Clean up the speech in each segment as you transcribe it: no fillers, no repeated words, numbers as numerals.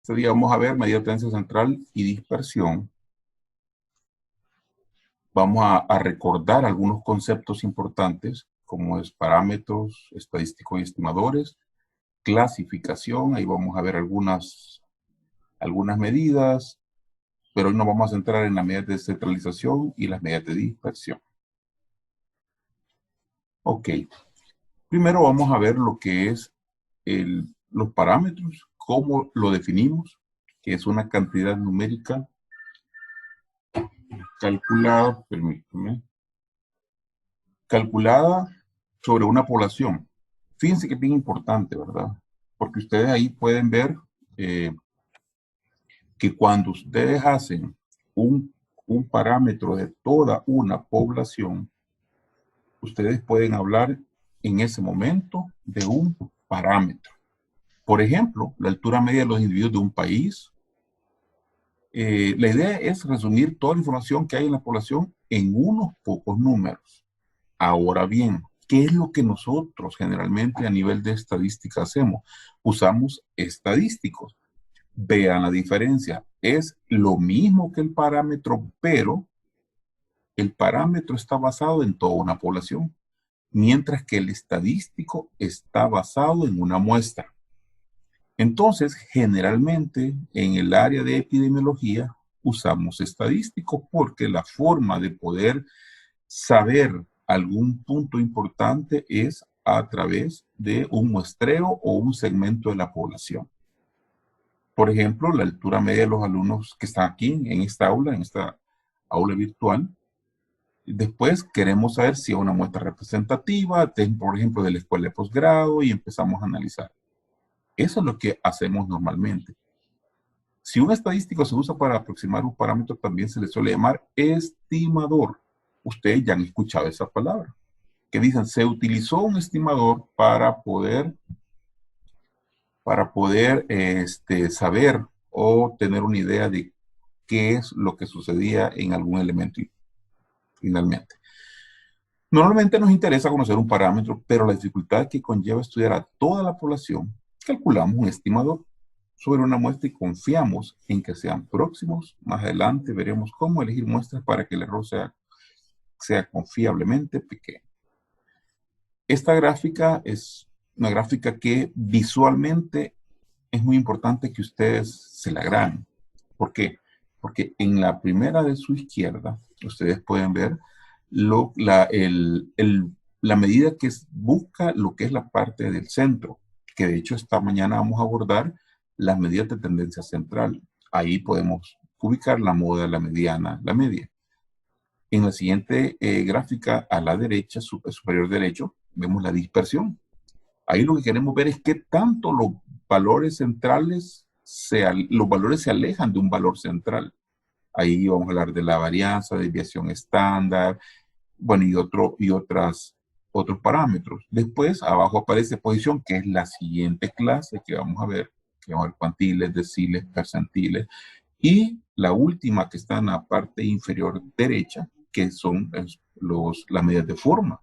Este día vamos a ver medida de tendencia central y dispersión. Vamos a recordar algunos conceptos importantes, como es parámetros estadísticos y estimadores, clasificación, ahí vamos a ver algunas medidas, pero hoy nos vamos a centrar en las medidas de centralización y las medidas de dispersión. Ok, primero vamos a ver lo que es los parámetros, cómo lo definimos, que es una cantidad numérica calculada, permítame, calculada sobre una población. Fíjense que es bien importante, ¿verdad? Porque ustedes ahí pueden ver que cuando ustedes hacen un parámetro de toda una población, ustedes pueden hablar en ese momento de un parámetro. Por ejemplo, la altura media de los individuos de un país. La idea es resumir toda la información que hay en la población en unos pocos números. Ahora bien, ¿qué es lo que nosotros generalmente a nivel de estadística hacemos? Usamos estadísticos. Vean la diferencia. Es lo mismo que el parámetro, pero el parámetro está basado en toda una población, mientras que el estadístico está basado en una muestra. Entonces, generalmente en el área de epidemiología usamos estadísticos porque la forma de poder saber algún punto importante es a través de un muestreo o un segmento de la población. Por ejemplo, la altura media de los alumnos que están aquí en esta aula virtual. Después queremos saber si es una muestra representativa, por ejemplo, de la escuela de posgrado, y empezamos a analizar. Eso es lo que hacemos normalmente. Si un estadístico se usa para aproximar un parámetro, también se le suele llamar estimador. Ustedes ya han escuchado esa palabra. Que dicen, se utilizó un estimador para poder saber o tener una idea de qué es lo que sucedía en algún elemento finalmente. Normalmente nos interesa conocer un parámetro, pero la dificultad que conlleva estudiar a toda la población, calculamos un estimador sobre una muestra y confiamos en que sean próximos. Más adelante veremos cómo elegir muestras para que el error sea confiablemente pequeño. Esta gráfica es una gráfica que visualmente es muy importante que ustedes se la graben. ¿Por qué? Porque en la primera de su izquierda, ustedes pueden ver la medida que busca lo que es la parte del centro, que de hecho esta mañana vamos a abordar las medidas de tendencia central. Ahí podemos ubicar la moda, la mediana, la media. En la siguiente gráfica, a la derecha, superior derecho, vemos la dispersión. Ahí lo que queremos ver es qué tanto los valores centrales, los valores se alejan de un valor central. Ahí vamos a hablar de la varianza, desviación estándar, bueno, y otros parámetros. Después, abajo aparece posición, que es la siguiente clase que vamos a ver, cuantiles, deciles, percentiles. Y la última que está en la parte inferior derecha, que son las medidas de forma.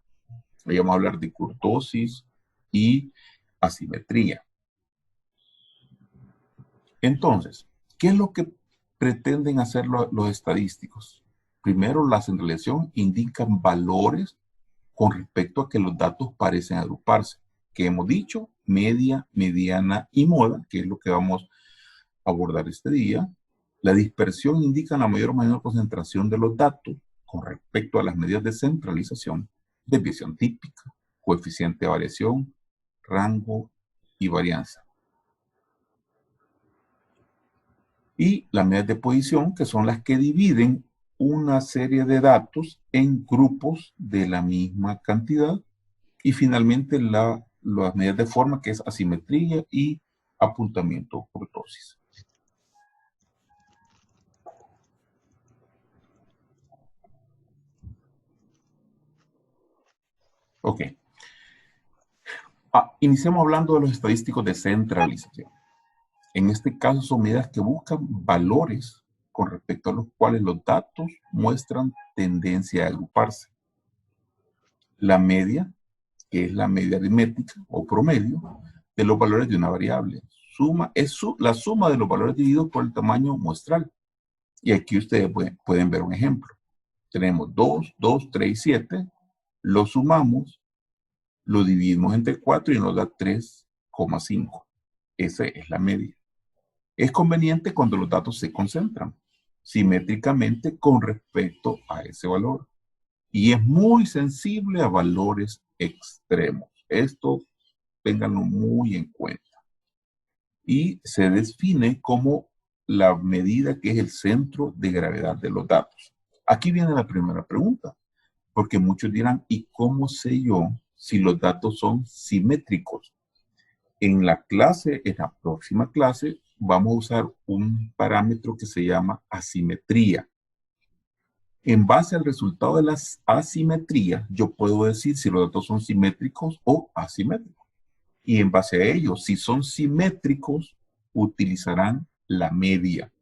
Ahí vamos a hablar de kurtosis y asimetría. Entonces, ¿qué es lo que pretenden hacer los estadísticos? Primero, la centralización indican valores con respecto a que los datos parecen agruparse. Que hemos dicho, media, mediana y moda, que es lo que vamos a abordar este día. La dispersión indica la mayor o menor concentración de los datos con respecto a las medidas de centralización, desviación típica, coeficiente de variación, rango y varianza. Y las medidas de posición, que son las que dividen una serie de datos en grupos de la misma cantidad. Y finalmente las medidas de forma, que es asimetría y apuntamiento o kurtosis. Ok. Iniciamos hablando de los estadísticos de centralización. En este caso son medidas que buscan valores con respecto a los cuales los datos muestran tendencia a agruparse. La media, que es la media aritmética o promedio de los valores de una variable. suma, la suma de los valores divididos por el tamaño muestral. Y aquí ustedes pueden ver un ejemplo. Tenemos 2, 2, 3 y 7. Lo sumamos, lo dividimos entre 4 y nos da 3,5. Esa es la media. Es conveniente cuando los datos se concentran simétricamente con respecto a ese valor. Y es muy sensible a valores extremos. Esto ténganlo muy en cuenta. Y se define como la medida que es el centro de gravedad de los datos. Aquí viene la primera pregunta, porque muchos dirán, ¿y cómo sé yo si los datos son simétricos? En la próxima clase, vamos a usar un parámetro que se llama asimetría. En base al resultado de la asimetría, yo puedo decir si los datos son simétricos o asimétricos. Y en base a ello, si son simétricos, utilizarán la media.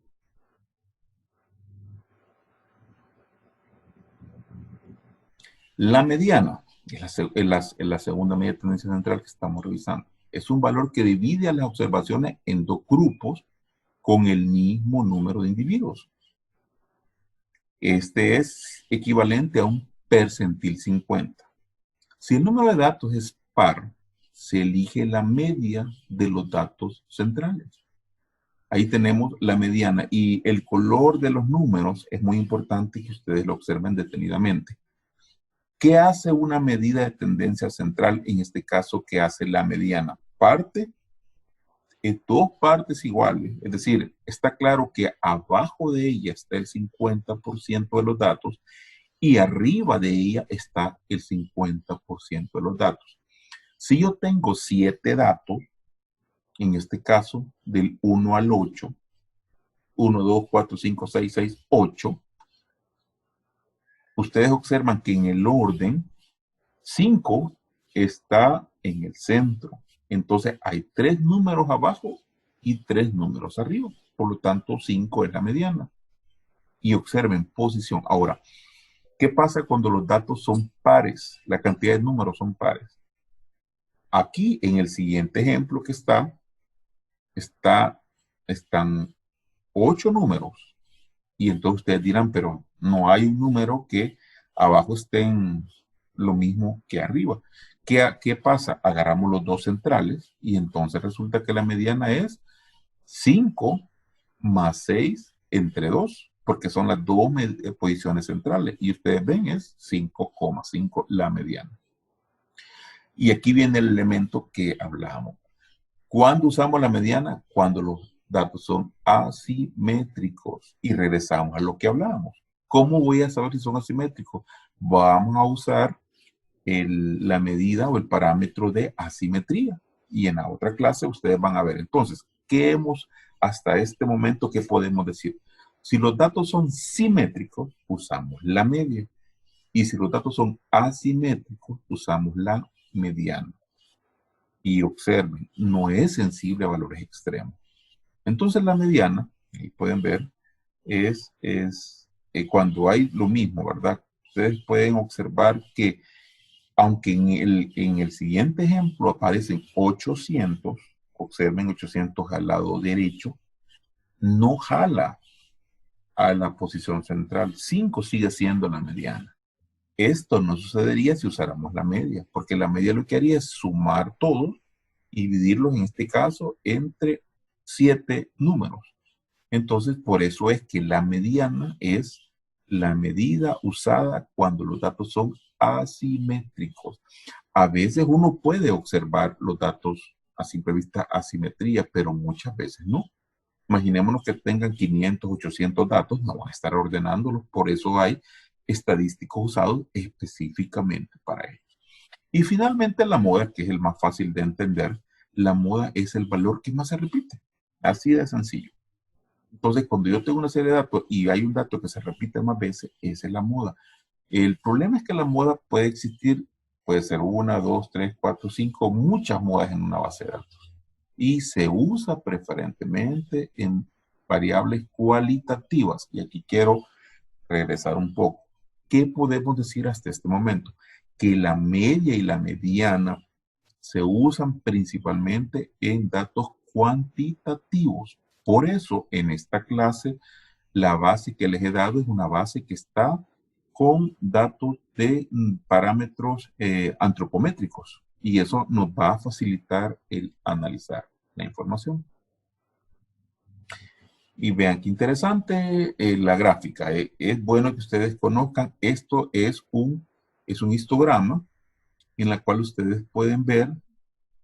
La mediana es la segunda medida de tendencia central que estamos revisando. Es un valor que divide a las observaciones en dos grupos con el mismo número de individuos. Este es equivalente a un percentil 50. Si el número de datos es par, se elige la media de los datos centrales. Ahí tenemos la mediana y el color de los números es muy importante que ustedes lo observen detenidamente. ¿Qué hace una medida de tendencia central? En este caso, ¿qué hace la mediana? Parte en dos partes iguales. Es decir, está claro que abajo de ella está el 50% de los datos y arriba de ella está el 50% de los datos. Si yo tengo 7 datos, en este caso del 1 al 8, 1, 2, 4, 5, 6, 6, 8, ustedes observan que en el orden 5 está en el centro. Entonces hay 3 números abajo y 3 números arriba. Por lo tanto, 5 es la mediana. Y observen posición. Ahora, ¿qué pasa cuando los datos son pares? La cantidad de números son pares. Aquí, en el siguiente ejemplo que están 8 números. Y entonces ustedes dirán, pero no hay un número que abajo estén lo mismo que arriba. ¿Qué pasa? Agarramos los dos centrales y entonces resulta que la mediana es 5 más 6 entre 2, porque son las dos posiciones centrales. Y ustedes ven, es 5,5 la mediana. Y aquí viene el elemento que hablábamos. ¿Cuándo usamos la mediana? Cuando los datos son asimétricos. Y regresamos a lo que hablábamos. ¿Cómo voy a saber si son asimétricos? Vamos a usar la medida o el parámetro de asimetría. Y en la otra clase ustedes van a ver. Entonces, ¿qué hemos hasta este momento? ¿Qué podemos decir? Si los datos son simétricos, usamos la media. Y si los datos son asimétricos, usamos la mediana. Y observen, no es sensible a valores extremos. Entonces la mediana, ahí pueden ver, es cuando hay lo mismo, ¿verdad? Ustedes pueden observar que aunque en el siguiente ejemplo aparecen 800, observen 800 al lado derecho, no jala a la posición central. 5 sigue siendo la mediana. Esto no sucedería si usáramos la media, porque la media lo que haría es sumar todos y dividirlos en este caso entre 7 números. Entonces, por eso es que la mediana es la medida usada cuando los datos son asimétricos. A veces uno puede observar los datos a simple vista asimetría, pero muchas veces no. Imaginémonos que tengan 500, 800 datos, no van a estar ordenándolos, por eso hay estadísticos usados específicamente para ello. Y finalmente la moda, que es el más fácil de entender, la moda es el valor que más se repite. Así de sencillo. Entonces, cuando yo tengo una serie de datos y hay un dato que se repite más veces, esa es la moda. El problema es que la moda puede existir, puede ser 1, 2, 3, 4, 5, muchas modas en una base de datos. Y se usa preferentemente en variables cualitativas. Y aquí quiero regresar un poco. ¿Qué podemos decir hasta este momento? Que la media y la mediana se usan principalmente en datos cuantitativos. Por eso, en esta clase, la base que les he dado es una base que está con datos de parámetros antropométricos. Y eso nos va a facilitar el analizar la información. Y vean qué interesante la gráfica. Es bueno que ustedes conozcan, esto es un histograma en la cual ustedes pueden ver,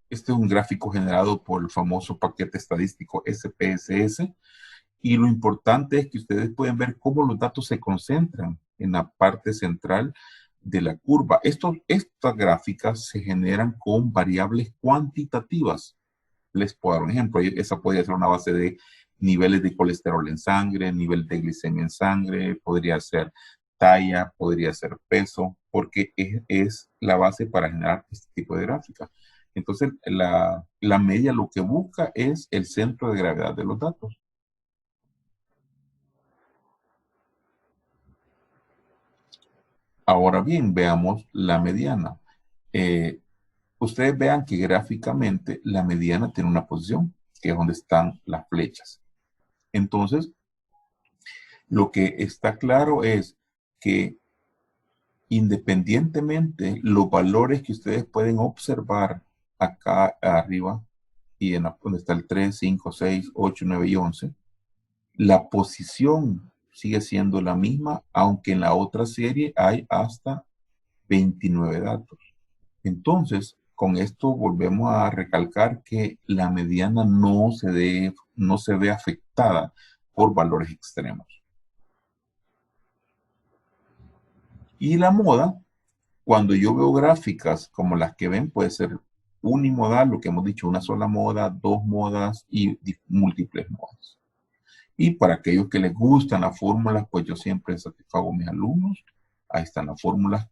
este es un gráfico generado por el famoso paquete estadístico SPSS, y lo importante es que ustedes pueden ver cómo los datos se concentran en la parte central de la curva. Estas gráficas se generan con variables cuantitativas. Les puedo dar un ejemplo. Esa podría ser una base de niveles de colesterol en sangre, nivel de glicemia en sangre, podría ser talla, podría ser peso, porque es la base para generar este tipo de gráficas. Entonces, la media lo que busca es el centro de gravedad de los datos. Ahora bien, veamos la mediana. Ustedes vean que gráficamente la mediana tiene una posición, que es donde están las flechas. Entonces, lo que está claro es que independientemente los valores que ustedes pueden observar acá arriba y en donde está el 3, 5, 6, 8, 9 y 11, la posición sigue siendo la misma, aunque en la otra serie hay hasta 29 datos. Entonces, con esto volvemos a recalcar que la mediana no se ve afectada por valores extremos. Y la moda, cuando yo veo gráficas como las que ven, puede ser unimodal, lo que hemos dicho, una sola moda, dos modas y múltiples modas. Y para aquellos que les gustan las fórmulas, pues yo siempre satisfago a mis alumnos. Ahí están las fórmulas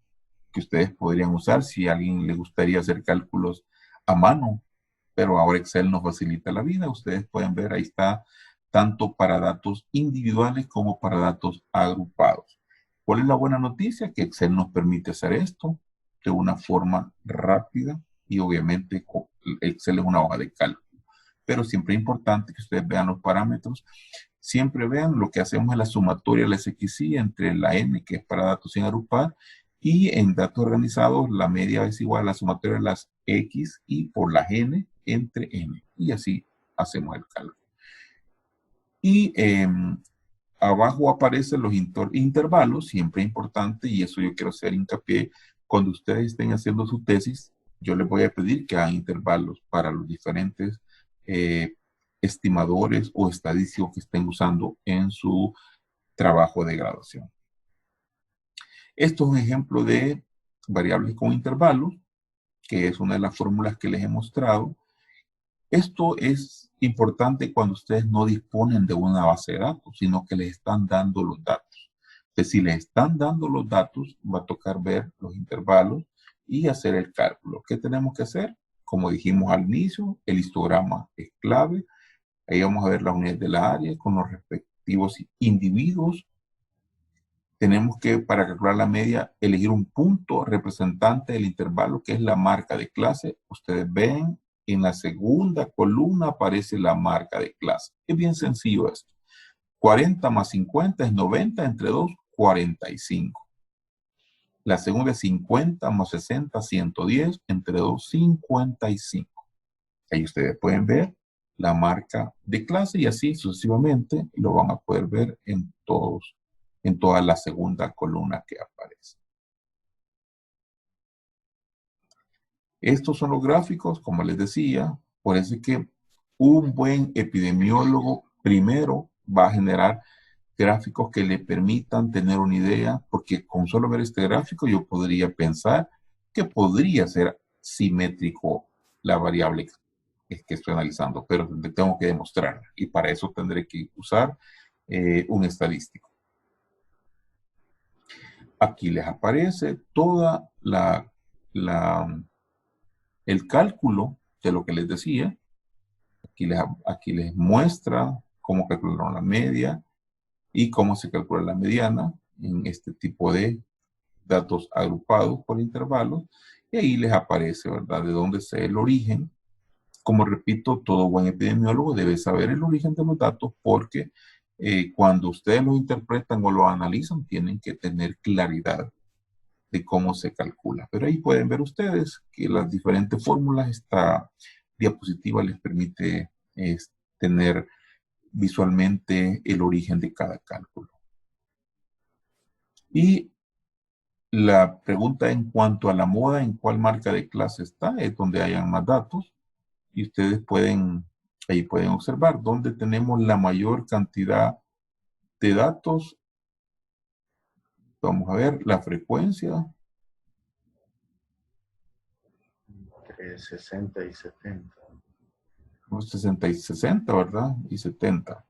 que ustedes podrían usar si a alguien le gustaría hacer cálculos a mano, pero ahora Excel nos facilita la vida. Ustedes pueden ver, ahí está, tanto para datos individuales como para datos agrupados. ¿Cuál es la buena noticia? Que Excel nos permite hacer esto de una forma rápida y obviamente Excel es una hoja de cálculo. Pero siempre es importante que ustedes vean los parámetros. Siempre vean lo que hacemos en la sumatoria de la SXY entre la N, que es para datos sin agrupar, y en datos organizados la media es igual a la sumatoria de las X y por las N entre N. Y así hacemos el cálculo. Y abajo aparecen los intervalos, siempre importante, y eso yo quiero hacer hincapié. Cuando ustedes estén haciendo su tesis, yo les voy a pedir que hagan intervalos para los diferentes estimadores o estadísticos que estén usando en su trabajo de graduación. Esto es un ejemplo de variables con intervalos, que es una de las fórmulas que les he mostrado. Esto es importante cuando ustedes no disponen de una base de datos, sino que les están dando los datos. Entonces, si les están dando los datos, va a tocar ver los intervalos y hacer el cálculo. ¿Qué tenemos que hacer? Como dijimos al inicio, el histograma es clave. Ahí vamos a ver las unidades de la área con los respectivos individuos. Tenemos que, para calcular la media, elegir un punto representante del intervalo, que es la marca de clase. Ustedes ven, en la segunda columna aparece la marca de clase. Es bien sencillo esto. 40 más 50 es 90, entre 2, 45. La segunda es 50 más 60, 110, entre 2, 55. Ahí ustedes pueden ver la marca de clase y así sucesivamente lo van a poder ver en toda la segunda columna que aparece. Estos son los gráficos, como les decía, por eso es que un buen epidemiólogo primero va a generar gráficos que le permitan tener una idea, porque con solo ver este gráfico yo podría pensar que podría ser simétrico la variable que estoy analizando, pero tengo que demostrarla y para eso tendré que usar un estadístico. Aquí les aparece toda el cálculo de lo que les decía. Aquí les muestra cómo calcularon la media y cómo se calcula la mediana en este tipo de datos agrupados por intervalos. Y ahí les aparece, ¿verdad?, de dónde es el origen Como repito, todo buen epidemiólogo debe saber el origen de los datos porque cuando ustedes los interpretan o los analizan, tienen que tener claridad de cómo se calcula. Pero ahí pueden ver ustedes que las diferentes fórmulas, esta diapositiva les permite tener visualmente el origen de cada cálculo. Y la pregunta en cuanto a la moda, en cuál marca de clase está, es donde hayan más datos. Y ustedes ahí pueden observar dónde tenemos la mayor cantidad de datos. Vamos a ver la frecuencia. Entre 60 y 70. 60 y 60, ¿verdad? Y 70.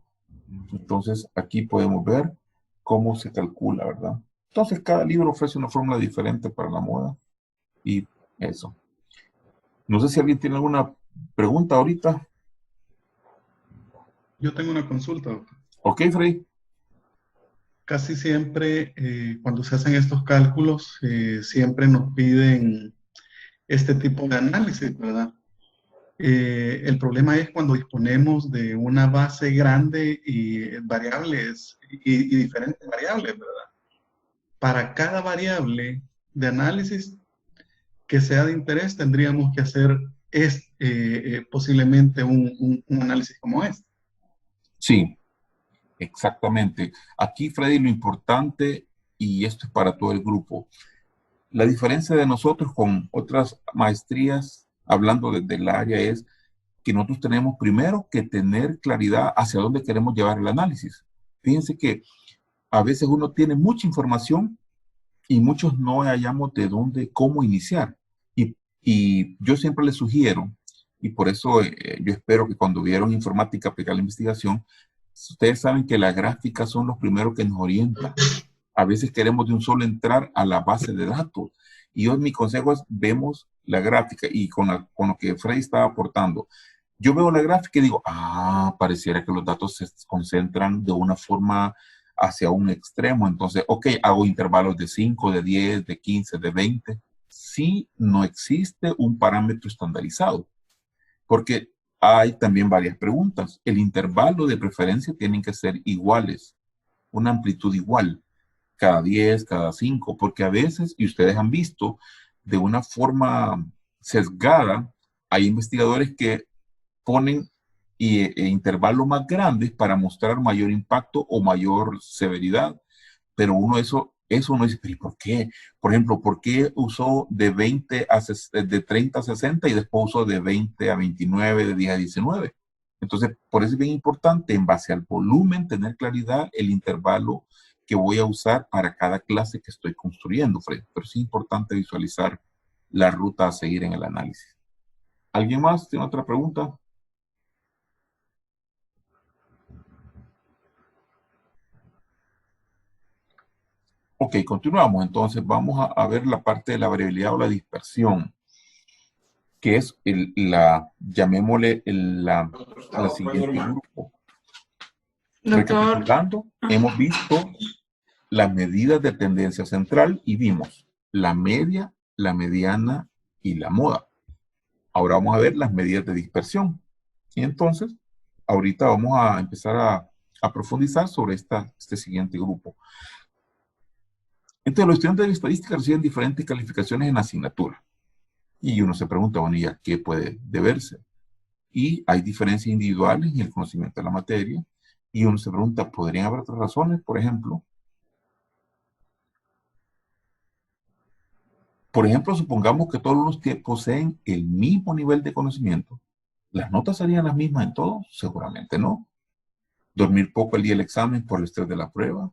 Entonces, aquí podemos ver cómo se calcula, ¿verdad? Entonces, cada libro ofrece una fórmula diferente para la moda y eso. No sé si alguien tiene alguna pregunta ahorita. Yo tengo una consulta, doctor. Ok, Frey. Casi siempre cuando se hacen estos cálculos, siempre nos piden este tipo de análisis, ¿verdad? El problema es cuando disponemos de una base grande y variables y diferentes variables, ¿verdad? Para cada variable de análisis que sea de interés, tendríamos que hacer posiblemente un análisis como este. Sí, exactamente. Aquí, Freddy, lo importante, y esto es para todo el grupo, la diferencia de nosotros con otras maestrías, hablando desde el área, es que nosotros tenemos primero que tener claridad hacia dónde queremos llevar el análisis. Fíjense que a veces uno tiene mucha información y muchos no hallamos de dónde, cómo iniciar. Y yo siempre les sugiero, y por eso yo espero que cuando vieron informática aplicada a la investigación, ustedes saben que las gráficas son los primeros que nos orientan. A veces queremos de un solo entrar a la base de datos. Y hoy mi consejo es, vemos la gráfica y con lo que Freddy estaba aportando. Yo veo la gráfica y digo, pareciera que los datos se concentran de una forma hacia un extremo. Entonces, ok, hago intervalos de 5, de 10, de 15, de 20. Sí, no existe un parámetro estandarizado, porque hay también varias preguntas. El intervalo de preferencia tienen que ser iguales, una amplitud igual cada 10, cada 5, porque a veces, y ustedes han visto, de una forma sesgada, hay investigadores que ponen intervalos más grandes para mostrar mayor impacto o mayor severidad, pero uno eso no dice, ¿pero por qué? Por ejemplo, ¿por qué usó de 30 a 60 y después usó de 20 a 29, de 10 a 19? Entonces, por eso es bien importante, en base al volumen, tener claridad el intervalo que voy a usar para cada clase que estoy construyendo, Fred. Pero es importante visualizar la ruta a seguir en el análisis. ¿Alguien más tiene otra pregunta? Ok, continuamos. Entonces vamos a ver la parte de la variabilidad o la dispersión, que es llamémosle la siguiente grupo. Doctor, Recapitulando, hemos visto las medidas de tendencia central y vimos la media, la mediana y la moda. Ahora vamos a ver las medidas de dispersión. Y entonces, ahorita vamos a empezar a profundizar sobre este siguiente grupo. Entonces, los estudiantes de estadística reciben diferentes calificaciones en la asignatura. Y uno se pregunta, bueno, ¿y a qué puede deberse? Y hay diferencias individuales en el conocimiento de la materia. Y uno se pregunta, ¿podrían haber otras razones? Por ejemplo, supongamos que todos los que poseen el mismo nivel de conocimiento. ¿Las notas serían las mismas en todos? Seguramente no. Dormir poco el día del examen por el estrés de la prueba.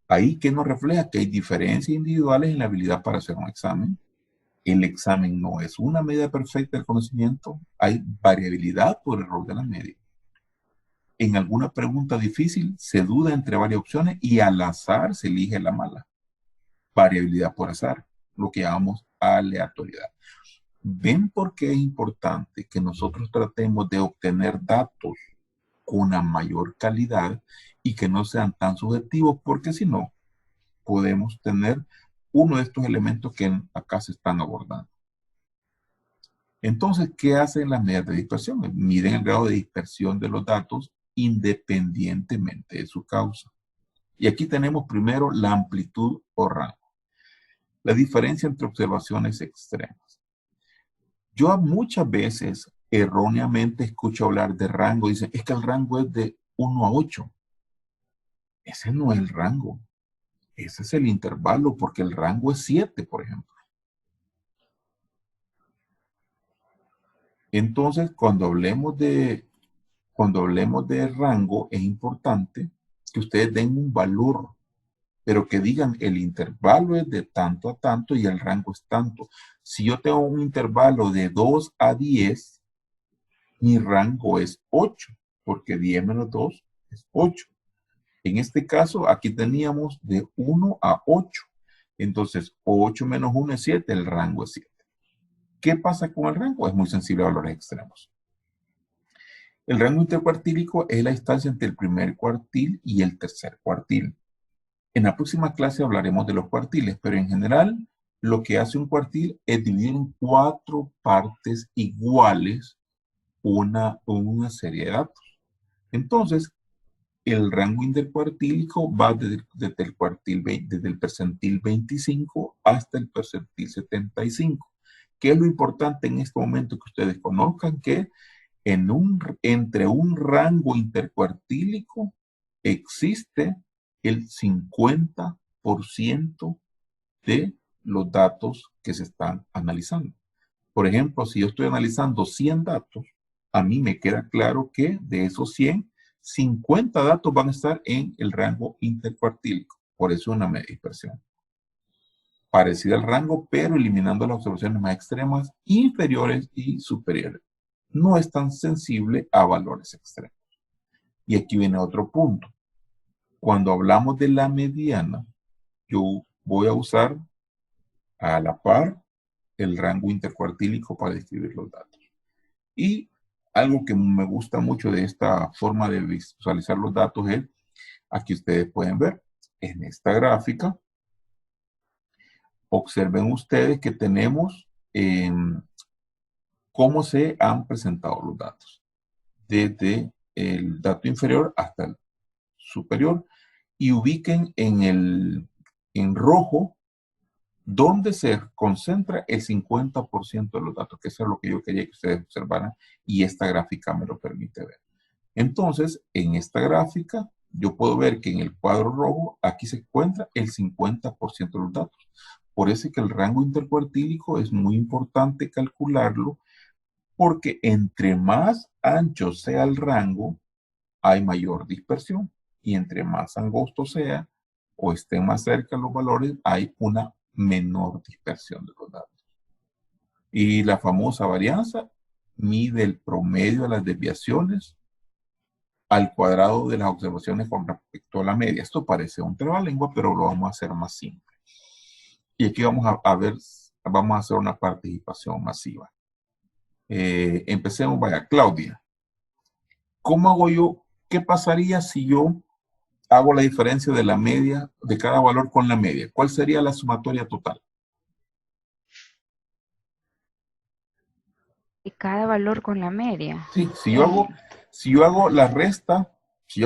Ahí que nos refleja que hay diferencias individuales en la habilidad para hacer un examen. El examen no es una medida perfecta del conocimiento. Hay variabilidad por error de la media. En alguna pregunta difícil se duda entre varias opciones y al azar se elige la mala. Variabilidad por azar, lo que llamamos aleatoriedad. ¿Ven por qué es importante que nosotros tratemos de obtener datos con una mayor calidad y que no sean tan subjetivos? Porque si no, podemos tener uno de estos elementos que acá se están abordando. Entonces, ¿qué hacen las medidas de dispersión? Miden el grado de dispersión de los datos independientemente de su causa. Y aquí tenemos primero la amplitud o rango. La diferencia entre observaciones extremas. Yo muchas veces erróneamente escucho hablar de rango. Dicen, es que el rango es de 1 a 8. Ese no es el rango. Ese es el intervalo, porque el rango es 7, por ejemplo. Entonces, cuando hablemos de rango, es importante que ustedes den un valor, pero que digan el intervalo es de tanto a tanto y el rango es tanto. Si yo tengo un intervalo de 2 a 10, mi rango es 8, porque 10 menos 2 es 8. En este caso, aquí teníamos de 1 a 8. Entonces, 8 menos 1 es 7, el rango es 7. ¿Qué pasa con el rango? Es muy sensible a valores extremos. El rango intercuartílico es la distancia entre el primer cuartil y el tercer cuartil. En la próxima clase hablaremos de los cuartiles, pero en general lo que hace un cuartil es dividir en 4 partes iguales una serie de datos. Entonces, el rango intercuartílico va desde el percentil 25 hasta el percentil 75. ¿Qué es lo importante en este momento? Que ustedes conozcan que entre un rango intercuartílico existe el 50% de los datos que se están analizando. Por ejemplo, si yo estoy analizando 100 datos, a mí me queda claro que de esos 100, 50 datos van a estar en el rango intercuartílico. Por eso una media dispersión. Parecida al rango, pero eliminando las observaciones más extremas, inferiores y superiores. No es tan sensible a valores extremos. Y aquí viene otro punto. Cuando hablamos de la mediana, yo voy a usar a la par el rango intercuartílico para describir los datos. Y algo que me gusta mucho de esta forma de visualizar los datos es, aquí ustedes pueden ver, en esta gráfica, observen ustedes que tenemos cómo se han presentado los datos. Desde el dato inferior hasta el superior. Y ubiquen en rojo donde se concentra el 50% de los datos, que eso es lo que yo quería que ustedes observaran, y esta gráfica me lo permite ver. Entonces, en esta gráfica, yo puedo ver que en el cuadro rojo, aquí se encuentra el 50% de los datos. Por eso es que el rango intercuartílico es muy importante calcularlo, porque entre más ancho sea el rango, hay mayor dispersión. Y entre más angosto sea, o estén más cerca los valores, hay una menor dispersión de los datos. Y la famosa varianza mide el promedio de las desviaciones al cuadrado de las observaciones con respecto a la media. Esto parece un trabalengua, pero lo vamos a hacer más simple. Y aquí vamos a hacer una participación masiva. Empecemos, vaya, Claudia. ¿Cómo hago yo? ¿Qué pasaría si yo hago la diferencia de la media, de cada valor con la media? ¿Cuál sería la sumatoria total? Y cada valor con la media. Sí, si yo hago la resta y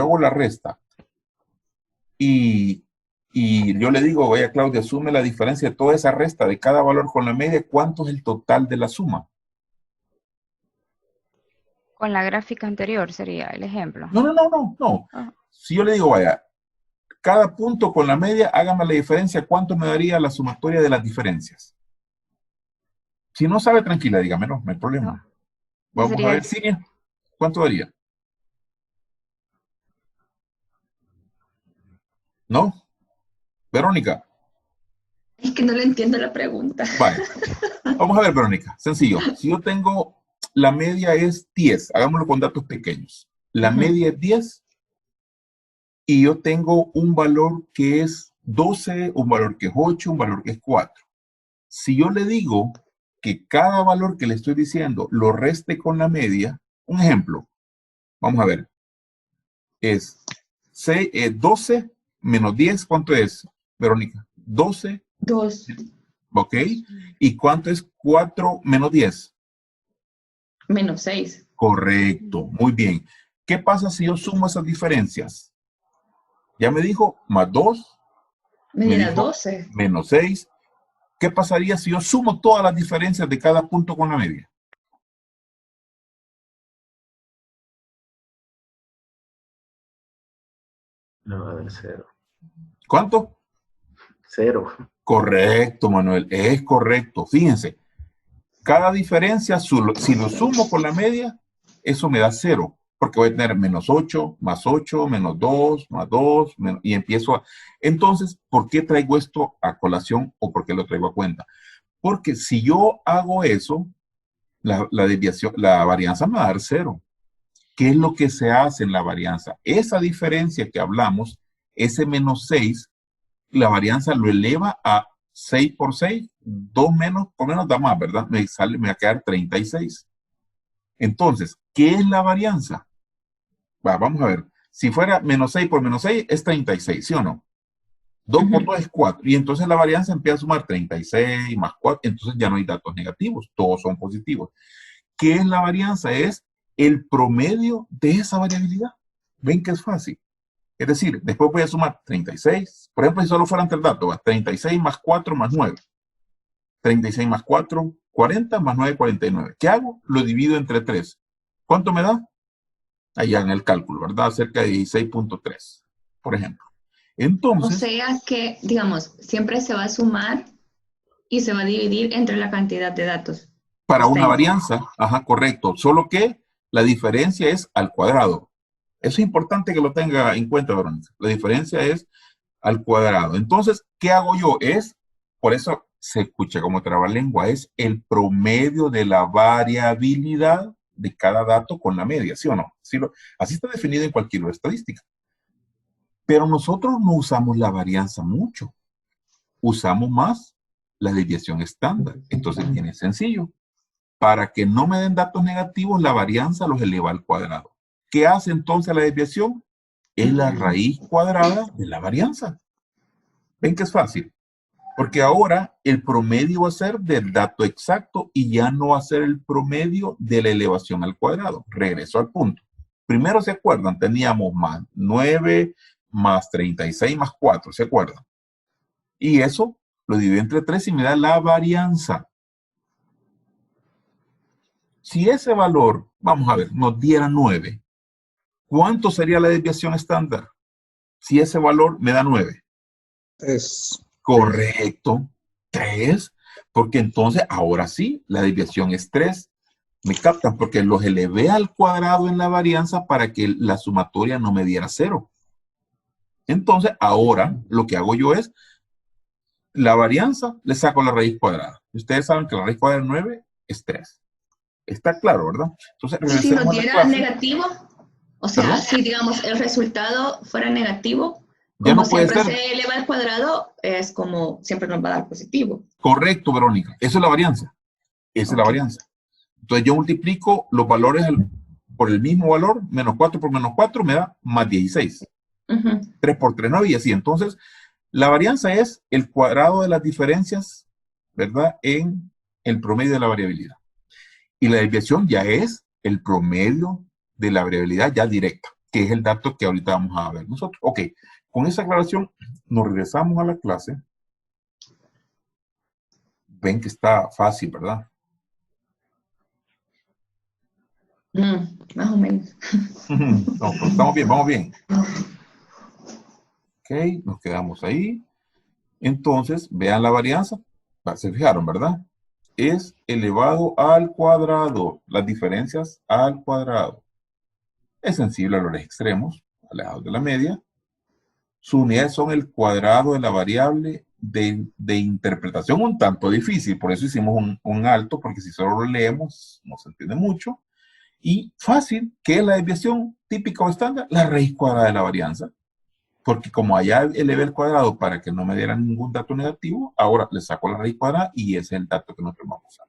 yo le digo, vaya Claudia, sume la diferencia de toda esa resta de cada valor con la media, ¿cuánto es el total de la suma? Con la gráfica anterior sería el ejemplo. No. Si yo le digo, vaya, cada punto con la media, hágame la diferencia, ¿cuánto me daría la sumatoria de las diferencias? Si no sabe, tranquila, dígame, no hay problema. No. Vamos a ver, Siria, ¿cuánto daría? ¿No? Verónica. Es que no le entiendo la pregunta. Vale. Vamos a ver, Verónica, sencillo. Si yo tengo, la media es 10, hagámoslo con datos pequeños. La media es 10 y yo tengo un valor que es 12, un valor que es 8, un valor que es 4. Si yo le digo que cada valor que le estoy diciendo lo reste con la media, un ejemplo, vamos a ver, es 12 menos 10, ¿cuánto es, Verónica? 12. 2. ¿Ok? ¿Y cuánto es 4 menos 10? -6. Correcto, muy bien. ¿Qué pasa si yo sumo esas diferencias? Ya me dijo más 2, Me me dirá dijo 12. menos 6. ¿Qué pasaría si yo sumo todas las diferencias de cada punto con la media? Le va a dar 0. ¿Cuánto? 0. Correcto, Manuel, es correcto. Fíjense, cada diferencia, si lo sumo con la media, eso me da 0, porque voy a tener menos 8, más 8, menos 2, más 2, y empiezo a... Entonces, ¿por qué traigo esto a colación o por qué lo traigo a cuenta? Porque si yo hago eso, la desviación, la varianza me va a dar 0. ¿Qué es lo que se hace en la varianza? Esa diferencia que hablamos, ese menos 6, la varianza lo eleva a 6 por 6, 2 menos, por menos da más, ¿verdad? Me va a quedar 36. Entonces, ¿qué es la varianza? Vamos a ver. Si fuera menos 6 por menos 6 es 36, ¿sí o no? 2 por 2 es 4. Y entonces la varianza empieza a sumar 36 más 4. Entonces ya no hay datos negativos, todos son positivos. ¿Qué es la varianza? Es el promedio de esa variabilidad. ¿Ven que es fácil? Es decir, después voy a sumar 36. Por ejemplo, si solo fueran tres datos, 36 más 4 más 9. 36 más 4, 40 más 9, 49. ¿Qué hago? Lo divido entre 3. ¿Cuánto me da? Allá en el cálculo, ¿verdad? Cerca de 16.3, por ejemplo. O Entonces, sea que, digamos, siempre se va a sumar y se va a dividir entre la cantidad de datos para una existentes. varianza, ajá, correcto. Solo que la diferencia es al cuadrado. Eso es importante que lo tenga en cuenta, Verónica. La diferencia es al cuadrado. Entonces, ¿qué hago yo? Por eso se escucha como trabalengua, es el promedio de la variabilidad de cada dato con la media, ¿sí o no? Así está definido en cualquier estadística. Pero nosotros no usamos la varianza mucho. Usamos más la desviación estándar. Entonces, viene sencillo. Para que no me den datos negativos, la varianza los eleva al cuadrado. ¿Qué hace entonces la desviación? Es la raíz cuadrada de la varianza. ¿Ven que es fácil? Porque ahora el promedio va a ser del dato exacto y ya no va a ser el promedio de la elevación al cuadrado. Regreso al punto. Primero, ¿se acuerdan? Teníamos más 9 más 36 más 4, ¿se acuerdan? Y eso lo divido entre 3 y me da la varianza. Si ese valor, vamos a ver, nos diera 9, ¿cuánto sería la desviación estándar? Si ese valor me da 9. Es Correcto, 3, porque entonces ahora sí, la desviación es 3. ¿Me captan? Porque los elevé al cuadrado en la varianza para que la sumatoria no me diera 0. Entonces, ahora lo que hago yo es, la varianza le saco la raíz cuadrada. Ustedes saben que la raíz cuadrada de 9 es 3. Está claro, ¿verdad? Entonces, Y si nos regresemos a la diera clase. negativo, o ¿Perdón? sea, si digamos el resultado fuera negativo, Ya como no puede siempre ser. se eleva al cuadrado, es como siempre nos va a dar positivo. Correcto, Verónica. Eso es la varianza. Esa es la Ok. varianza. Entonces yo multiplico los valores por el mismo valor, menos 4 por menos 4 me da más 16. Ujú. 3 por 3, 9 y así. Entonces, la varianza es el cuadrado de las diferencias, ¿verdad? En el promedio de la variabilidad. Y la desviación ya es el promedio de la variabilidad ya directa, que es el dato que ahorita vamos a ver nosotros. Ok, con esa aclaración nos regresamos a la clase. Ven que está fácil, ¿verdad? Más o menos. No, pero estamos bien, vamos bien. Ok, nos quedamos ahí. Entonces, vean la varianza. Se fijaron, ¿verdad? Es elevado al cuadrado. Las diferencias al cuadrado. Es sensible a los extremos, alejados de la media. Sus unidades son el cuadrado de la variable de interpretación un tanto difícil. Por eso hicimos un alto, porque si solo lo leemos, no se entiende mucho. Y fácil, ¿qué es la desviación típica o estándar? La raíz cuadrada de la varianza. Porque como allá elevé el cuadrado para que no me diera ningún dato negativo, ahora le saco la raíz cuadrada y ese es el dato que nosotros vamos a usar.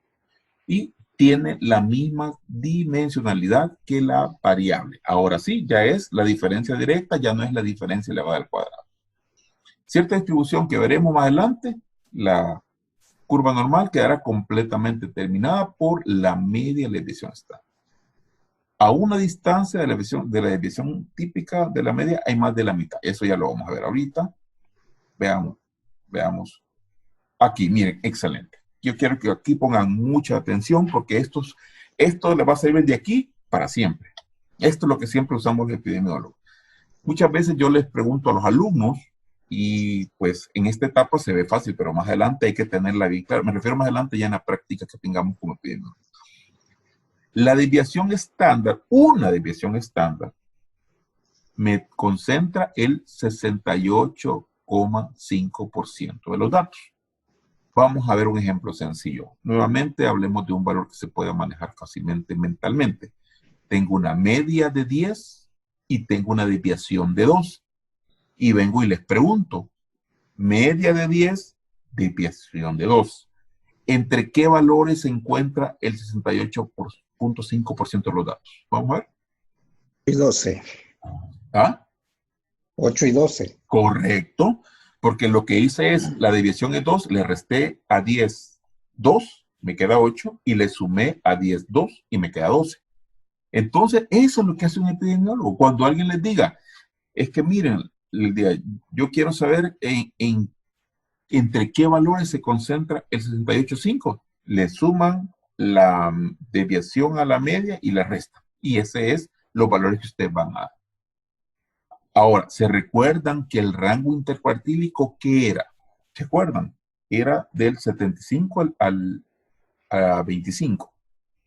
Y tiene la misma dimensionalidad que la variable. Ahora sí, ya es la diferencia directa, ya no es la diferencia elevada al cuadrado. Cierta distribución que veremos más adelante, la curva normal quedará completamente terminada por la media de la desviación estándar. A una distancia de la desviación típica de la media hay más de la mitad. Eso ya lo vamos a ver ahorita. Veamos. Aquí, miren, excelente. Yo quiero que aquí pongan mucha atención porque esto les va a servir de aquí para siempre. Esto es lo que siempre usamos los epidemiólogos. Muchas veces yo les pregunto a los alumnos y pues en esta etapa se ve fácil, pero más adelante hay que tenerla bien clara. Me refiero más adelante ya en la práctica que tengamos como epidemiólogos. La desviación estándar, una desviación estándar, me concentra el 68,5% de los datos. Vamos a ver un ejemplo sencillo. Nuevamente hablemos de un valor que se pueda manejar fácilmente mentalmente. Tengo una media de 10 y tengo una desviación de 2. Y vengo y les pregunto, media de 10, desviación de 2. ¿Entre qué valores se encuentra el 68,5% de los datos? Vamos a ver. Y 12. ¿Ah? 8 y 12. Correcto, porque lo que hice es, la desviación es 2, le resté a 10, 2, me queda 8, y le sumé a 10, 2, y me queda 12. Entonces, eso es lo que hace un epidemiólogo. Cuando alguien les diga, es que miren, yo quiero saber entre qué valores se concentra el 68,5. Le suman la desviación a la media y la resta. Y ese es los valores que ustedes van a dar. Ahora, ¿se recuerdan que el rango intercuartílico qué era? ¿Se acuerdan? Era del 75 a 25.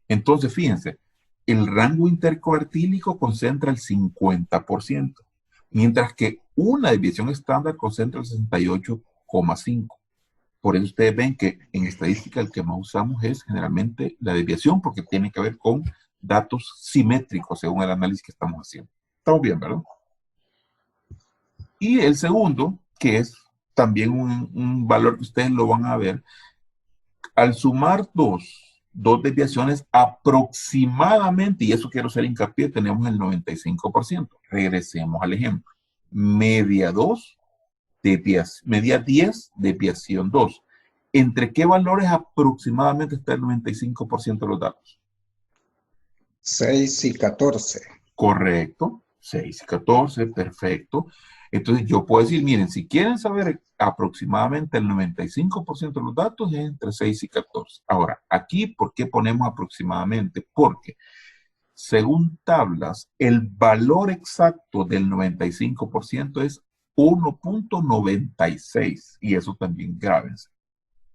Entonces, fíjense, el rango intercuartílico concentra el 50%, mientras que una desviación estándar concentra el 68,5%. Por eso ustedes ven que en estadística el que más usamos es generalmente la desviación, porque tiene que ver con datos simétricos según el análisis que estamos haciendo. Estamos bien, ¿verdad? Y el segundo, que es también un valor que ustedes lo van a ver, al sumar dos desviaciones aproximadamente, y eso quiero hacer hincapié, tenemos el 95%. Regresemos al ejemplo. Media 2, media 10, desviación 2. ¿Entre qué valores aproximadamente está el 95% de los datos? 6 y 14. Correcto, 6 y 14, perfecto. Entonces yo puedo decir, miren, si quieren saber aproximadamente el 95% de los datos es entre 6 y 14. Ahora, aquí, ¿por qué ponemos aproximadamente? Porque según tablas, el valor exacto del 95% es 1,96 y eso también grábense.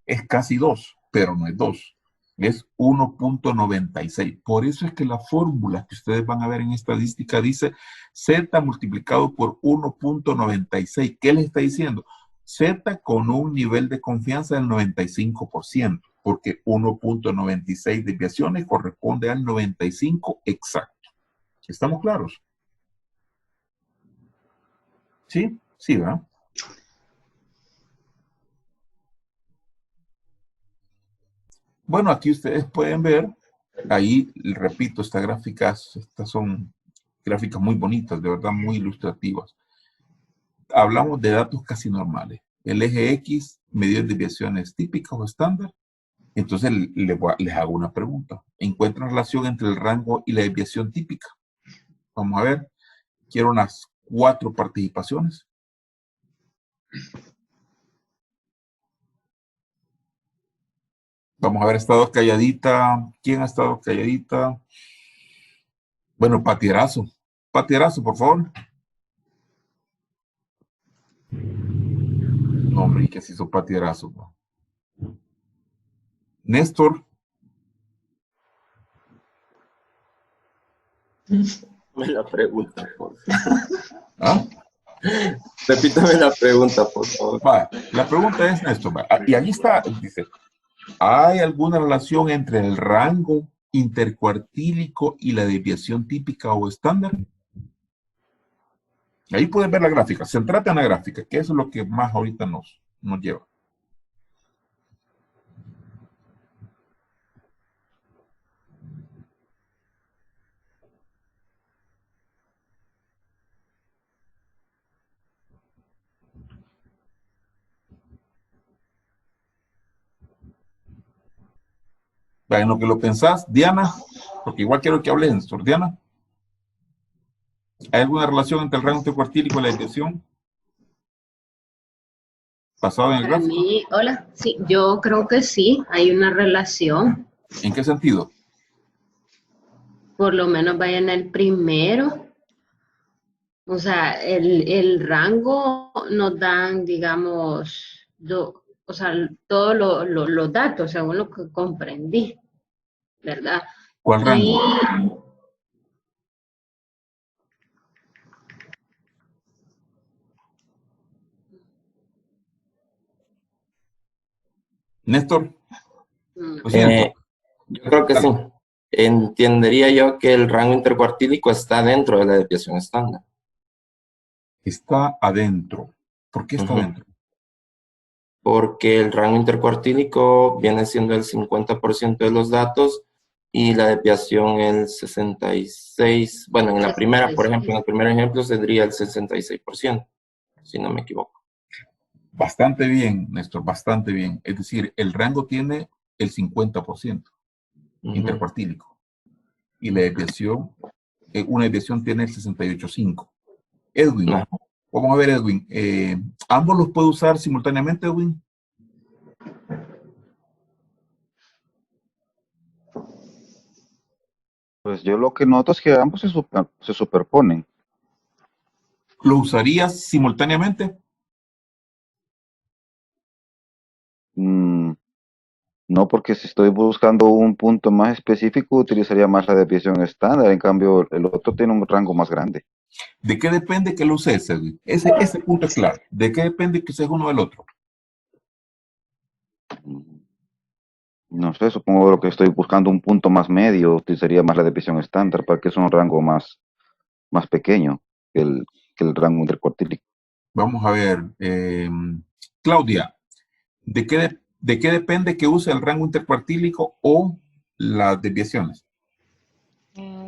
Es casi 2, pero no es 2. Es 1,96. Por eso es que la fórmula que ustedes van a ver en estadística dice Z multiplicado por 1,96. ¿Qué les está diciendo? Z con un nivel de confianza del 95%, porque 1,96 desviaciones corresponde al 95 exacto. ¿Estamos claros? ¿Sí? Sí, ¿verdad? Bueno, aquí ustedes pueden ver, ahí repito, estas son gráficas muy bonitas, de verdad muy ilustrativas. Hablamos de datos casi normales. El eje X, medidas de desviaciones típicas o estándar. Entonces les hago una pregunta. ¿Encuentran relación entre el rango y la desviación típica? Vamos a ver. Quiero unas 4 participaciones. Vamos a ver, estado calladita. ¿Quién ha estado calladita? Bueno, Patierazo. Patierazo, por favor. No, hombre, ¿y qué se hizo Patierazo? Néstor. Me la pregunta, por favor. ¿Ah? Repítame la pregunta, por favor. Va, la pregunta es, Néstor, y ahí está, dice, ¿hay alguna relación entre el rango intercuartílico y la desviación típica o estándar? Ahí pueden ver la gráfica. Centrate en la gráfica, que eso es lo que más ahorita nos lleva. En lo que lo pensás, Diana, porque igual quiero que hables, Néstor. Diana, ¿hay alguna relación entre el rango intercuartílico y la desviación? ¿Basado en el Para gráfico? mí, hola, sí, yo creo que sí, hay una relación, ¿En qué sentido? por lo menos vaya en el primero, o sea, el rango nos dan, digamos, o sea, todos los datos, según lo que comprendí, ¿verdad? ¿Cuál rango? Y Néstor, mm, lo siento. Yo creo que sí. Entendería yo que el rango intercuartílico está dentro de la desviación estándar. Está adentro. ¿Por qué está Ujú. adentro? Porque el rango intercuartílico viene siendo el 50% de los datos y la desviación el 66%. Bueno, en la primera, por ejemplo, en el primer ejemplo sería el 66%, si no me equivoco. Bastante bien, Néstor, bastante bien. Es decir, el rango tiene el 50% Ujú. intercuartílico y la desviación, una desviación tiene el 68,5%. Edwin, Ajá. vamos a ver, Edwin. ¿Ambos los puedo usar simultáneamente, Edwin? Pues yo lo que noto es que ambos se superponen. ¿Lo usarías simultáneamente? Mm, no, porque si estoy buscando un punto más específico, utilizaría más la desviación estándar. En cambio, el otro tiene un rango más grande. ¿De qué depende que lo uses, Edwin? Ese punto es claro. ¿De qué depende que sea uno del otro? Mm, No sé, supongo lo que estoy buscando un punto más medio, utilizaría más la desviación estándar para que es un rango más pequeño que el rango intercuartílico. Vamos a ver. Claudia, ¿de qué depende que use el rango intercuartílico o las desviaciones?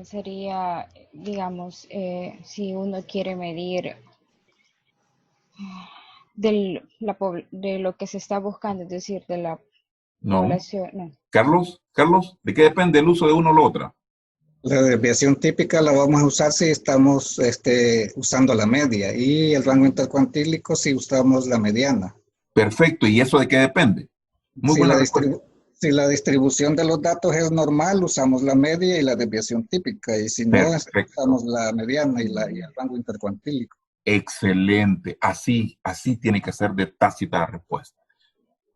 Sería, digamos, si uno quiere medir de lo que se está buscando, es decir, de la No. población, no. Carlos, ¿de qué depende el uso de uno o la otra? La desviación típica la vamos a usar si estamos usando la media y el rango intercuartílico si usamos la mediana. Perfecto, ¿y eso de qué depende? Muy buena respuesta. Si la distribución de los datos es normal, usamos la media y la desviación típica, y si no, Perfecto. usamos la mediana y el rango intercuartílico. Excelente, así tiene que ser de tácita la respuesta.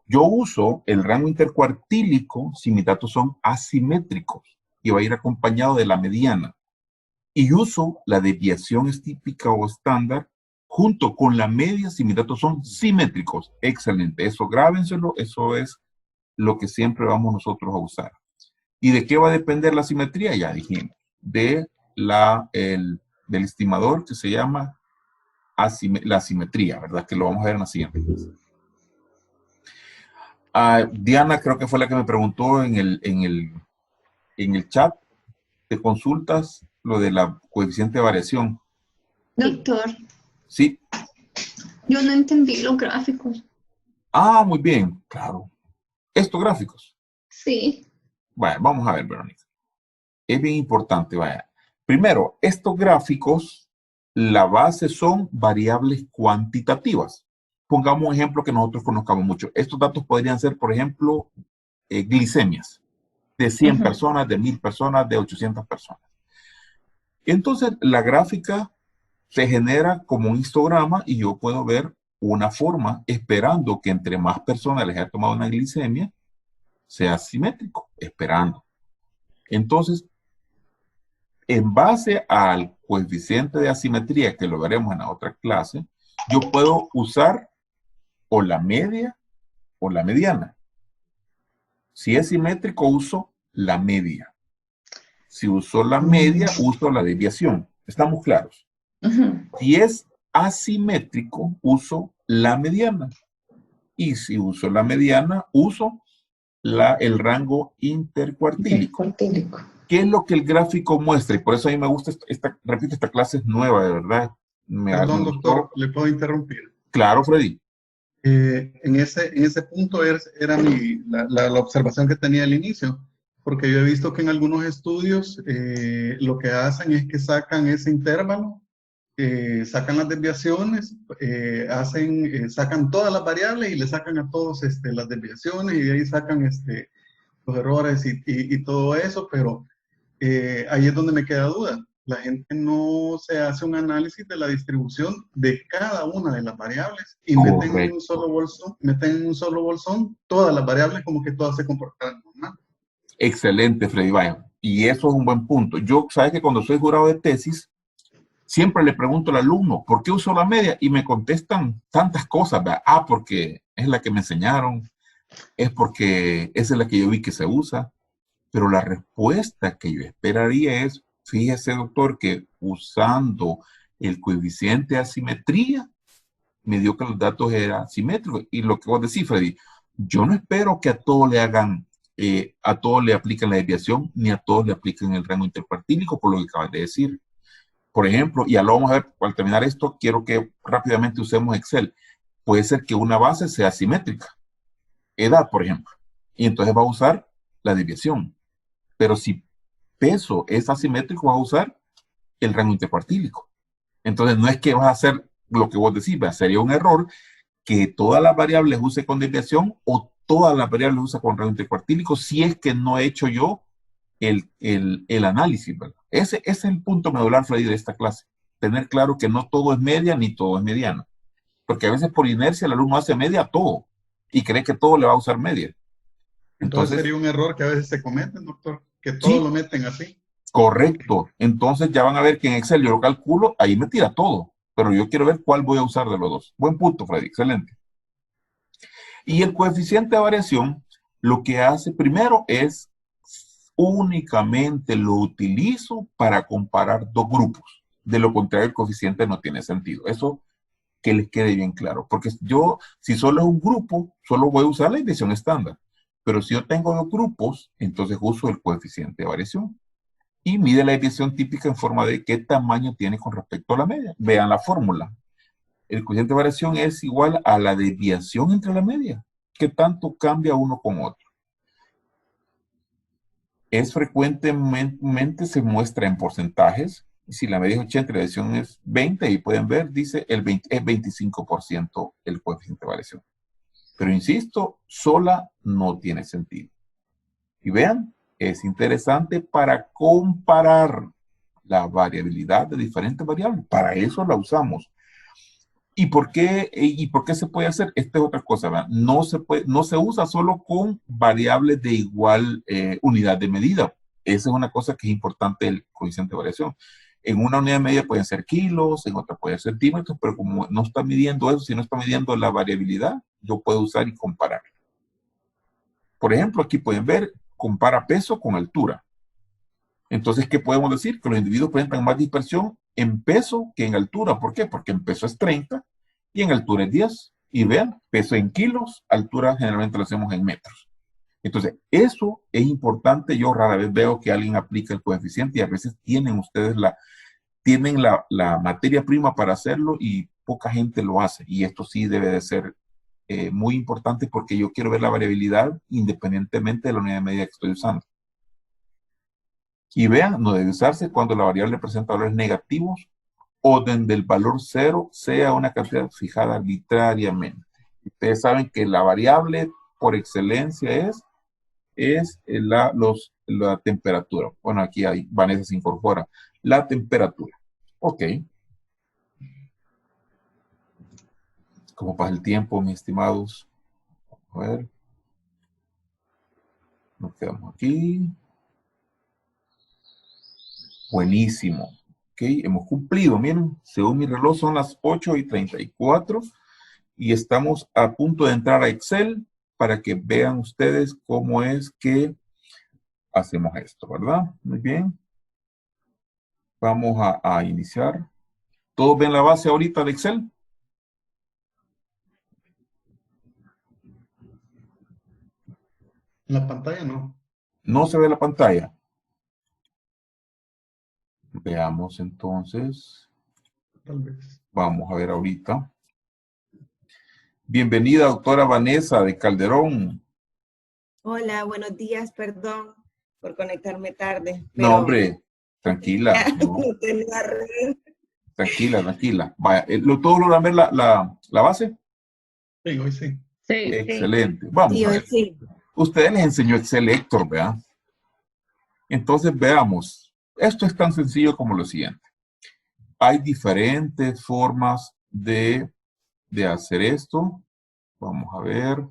Yo uso el rango intercuartílico si mis datos son asimétricos y va a ir acompañado de la mediana. Y uso la desviación típica o estándar junto con la media si mis datos son simétricos. Excelente, eso grábenselo, eso es lo que siempre vamos nosotros a usar. ¿Y de qué va a depender la simetría? Ya dijimos, del estimador que se llama la asimetría, ¿verdad? Que lo vamos a ver en la siguiente. Diana creo que fue la que me preguntó en el chat de consultas lo de la coeficiente de variación. Doctor, Sí. yo no entendí los gráficos. Muy bien, claro. Estos gráficos. Sí. Vaya, vamos a ver, Verónica. Es bien importante, vaya. Primero, estos gráficos, la base son variables cuantitativas. Pongamos un ejemplo que nosotros conozcamos mucho. Estos datos podrían ser, por ejemplo, glicemias de 100 personas, de 1000 personas, de 800 personas. Entonces, la gráfica se genera como un histograma y yo puedo ver una forma esperando que entre más personas les haya tomado una glicemia, sea simétrico, esperando. Entonces, en base al coeficiente de asimetría, que lo veremos en la otra clase, yo puedo usar o la media o la mediana. Si es simétrico, uso la media. Si uso la media, uso la desviación. ¿Estamos claros? Si es asimétrico, uso la mediana. Y si uso la mediana, uso el rango intercuartílico. ¿Qué es lo que el gráfico muestra? Y por eso a mí me gusta, repito, esta clase es nueva, de verdad. Perdón, doctor, ¿le puedo interrumpir? Claro, Freddy. En ese punto era la observación que tenía al inicio, porque yo he visto que en algunos estudios lo que hacen es que sacan ese intervalo, sacan las desviaciones, sacan todas las variables y le sacan a todos las desviaciones y de ahí sacan los errores y todo eso, pero ahí es donde me queda duda. La gente no se hace un análisis de la distribución de cada una de las variables y meten en un solo bolsón todas las variables como que todas se comportan normal. Excelente, Freddy. Vaya. Y eso es un buen punto. Yo, sabes que cuando soy jurado de tesis, siempre le pregunto al alumno, ¿por qué uso la media? Y me contestan tantas cosas, ¿verdad? Ah, porque es la que me enseñaron, es porque esa es la que yo vi que se usa. Pero la respuesta que yo esperaría es, fíjese, doctor, que usando el coeficiente de asimetría, me dio que los datos eran simétricos. Y lo que vos decís, Freddy, yo no espero que a todos le hagan, a todos le apliquen la desviación, ni a todos le apliquen el rango intercuartílico, por lo que acabas de decir. Por ejemplo, y ya lo vamos a ver, al terminar esto, quiero que rápidamente usemos Excel. Puede ser que una base sea simétrica, edad, por ejemplo, y entonces va a usar la desviación. Pero si peso es asimétrico, vas a usar el rango intercuartílico. Entonces, no es que vas a hacer lo que vos decís, sería un error que todas las variables use con desviación o todas las variables use con rango intercuartílico si es que no he hecho yo el análisis, ¿verdad? Ese es el punto medular, Freddy, de esta clase. Tener claro que no todo es media ni todo es mediano. Porque a veces por inercia el alumno hace media a todo y cree que todo le va a usar media. Entonces sería un error que a veces se cometen, doctor, que todo sí, lo meten así. Correcto. Entonces ya van a ver que en Excel yo lo calculo, ahí me tira todo. Pero yo quiero ver cuál voy a usar de los dos. Buen punto, Freddy. Excelente. Y el coeficiente de variación lo que hace primero es únicamente lo utilizo para comparar dos grupos. De lo contrario, el coeficiente no tiene sentido. Eso que les quede bien claro. Porque yo, si solo es un grupo, solo voy a usar la desviación estándar. Pero si yo tengo dos grupos, entonces uso el coeficiente de variación. Y mide la desviación típica en forma de qué tamaño tiene con respecto a la media. Vean la fórmula. El coeficiente de variación es igual a la desviación entre la media. ¿Qué tanto cambia uno con otro? Es frecuentemente se muestra en porcentajes. Si la media es 80 y la desviación es 20, y pueden ver, dice es 25% el coeficiente de variación. Pero insisto, sola no tiene sentido. Y vean, es interesante para comparar la variabilidad de diferentes variables. Para eso la usamos. ¿Y por qué se puede hacer? Esta es otra cosa, ¿verdad? No se usa solo con variables de igual unidad de medida. Esa es una cosa que es importante del coeficiente de variación. En una unidad de medida pueden ser kilos, en otra pueden ser centímetros, pero como no está midiendo eso, si no está midiendo la variabilidad, yo puedo usar y comparar. Por ejemplo, aquí pueden ver, compara peso con altura. Entonces, ¿qué podemos decir? Que los individuos presentan más dispersión en peso que en altura. ¿Por qué? Porque en peso es 30 y en altura es 10. Y vean, peso en kilos, altura generalmente lo hacemos en metros. Entonces, eso es importante. Yo rara vez veo que alguien aplica el coeficiente y a veces tienen ustedes la materia prima para hacerlo y poca gente lo hace. Y esto sí debe de ser muy importante porque yo quiero ver la variabilidad independientemente de la unidad de medida que estoy usando. Y vean, no debe usarse cuando la variable presenta valores negativos o donde el valor 0 sea una cantidad fijada arbitrariamente. Ustedes saben que la variable por excelencia es la temperatura. Bueno, aquí Vanessa se incorpora. La temperatura. Ok. ¿Cómo pasa el tiempo, mis estimados? A ver. Nos quedamos aquí. Buenísimo. Ok, hemos cumplido. Miren, según mi reloj son las 8:34 y estamos a punto de entrar a Excel para que vean ustedes cómo es que hacemos esto, ¿verdad? Muy bien. Vamos a iniciar. ¿Todos ven la base ahorita de Excel? En la pantalla no. No se ve la pantalla. Veamos entonces. Tal vez. Vamos a ver ahorita. Bienvenida, doctora Vanessa de Calderón. Hola, buenos días, perdón. por conectarme tarde, No, pero hombre, tranquila. ya No, no tenía red. tranquila, tranquila. Vaya, ¿todos logran ver la base? Sí, hoy sí. Sí. Excelente. Vamos Sí, a hoy ver. sí. Ustedes les enseñó Excel Héctor, ¿verdad? Entonces veamos. Esto es tan sencillo como lo siguiente. Hay diferentes formas de hacer esto. Vamos a ver.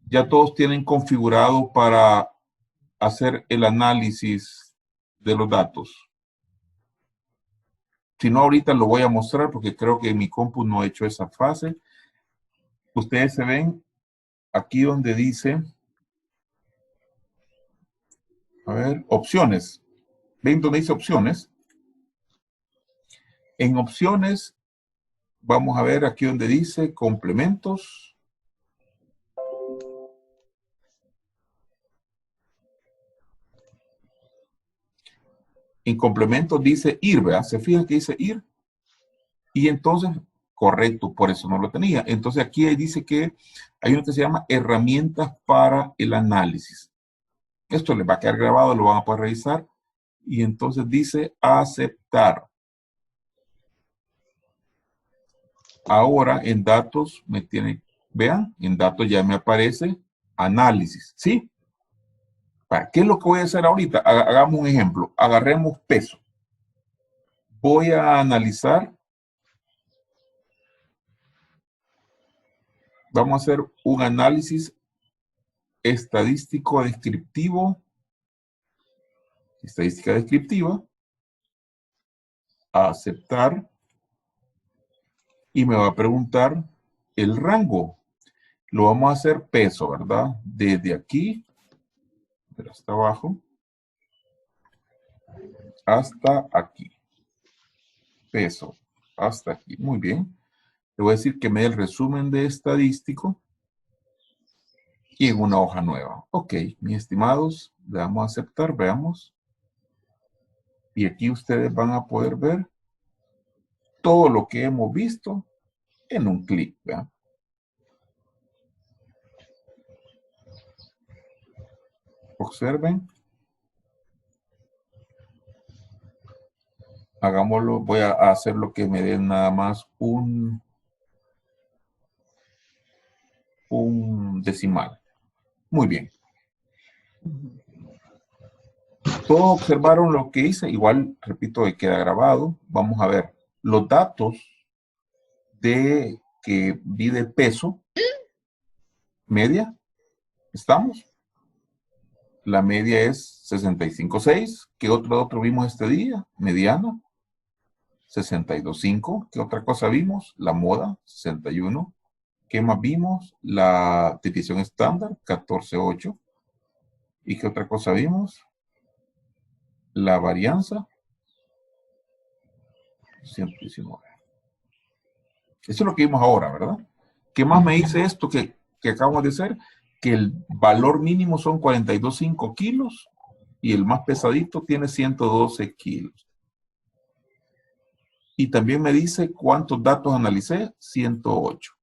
Ya todos tienen configurado para hacer el análisis de los datos. Si no, ahorita lo voy a mostrar porque creo que mi compu no ha hecho esa fase. Ustedes se ven aquí donde dice, a ver, opciones. ¿Ven donde dice opciones? En opciones, vamos a ver aquí donde dice complementos. En complementos dice ir, ¿verdad? ¿Se fijan que dice ir? Y entonces, correcto, por eso no lo tenía. Entonces aquí dice que hay uno que se llama herramientas para el análisis. Esto les va a quedar grabado, lo van a poder revisar. Y entonces dice aceptar. Ahora en datos me tiene, vean, en datos ya me aparece análisis, ¿sí? ¿Qué es lo que voy a hacer ahorita? Hagamos un ejemplo. Agarremos peso. Voy a analizar. Vamos a hacer un análisis estadístico descriptivo. Estadística descriptiva. Aceptar. Y me va a preguntar el rango. Lo vamos a hacer peso, ¿verdad? Desde aquí, hasta abajo, hasta aquí. Peso, hasta aquí. Muy bien. Le voy a decir que me dé el resumen de estadístico y en una hoja nueva. Ok, mis estimados, le damos a aceptar, veamos. Y aquí ustedes van a poder ver todo lo que hemos visto en un clic, ¿verdad? Observen. Hagámoslo, voy a hacer lo que me dé nada más un decimal. Muy bien. Todos observaron lo que hice, igual, repito, que queda grabado. Vamos a ver los datos que vi de peso, media, ¿estamos? La media es 65.6. ¿Qué otro vimos este día? Mediana, 62.5. ¿Qué otra cosa vimos? La moda, 61. ¿Qué más vimos? La desviación estándar, 14.8. ¿Y qué otra cosa vimos? La varianza, 119. Eso es lo que vimos ahora, ¿verdad? ¿Qué más me dice esto que acabamos de hacer? Que el valor mínimo son 42.5 kilos y el más pesadito tiene 112 kilos. Y también me dice cuántos datos analicé, 108.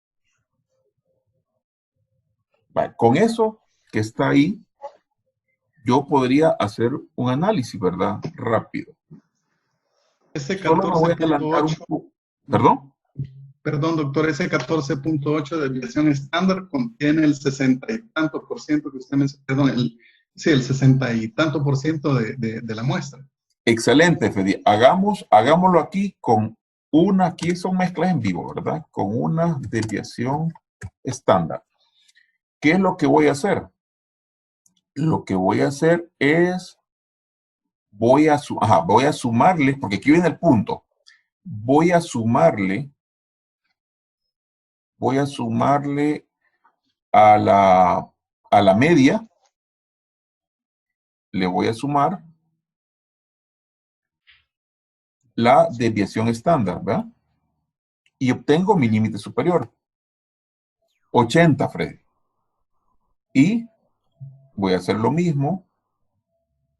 Vale, con eso que está ahí, yo podría hacer un análisis, ¿verdad? Rápido. Ese Solo me voy a adelantar un 14.8, poco. ¿Perdón? perdón, doctor, ese 14.8 de desviación estándar contiene el 60 y tanto por ciento que usted mencionó, perdón, el 60 y tanto por ciento de la muestra. Excelente, Fede. Hagámoslo aquí con aquí son mezclas en vivo, ¿verdad? Con una desviación estándar. ¿Qué es lo que voy a hacer? Lo que voy a hacer es, voy a sumarle, porque aquí viene el punto. Voy a sumarle a la media, le voy a sumar la desviación estándar, ¿verdad? Y obtengo mi límite superior. 80, Freddy. Y voy a hacer lo mismo,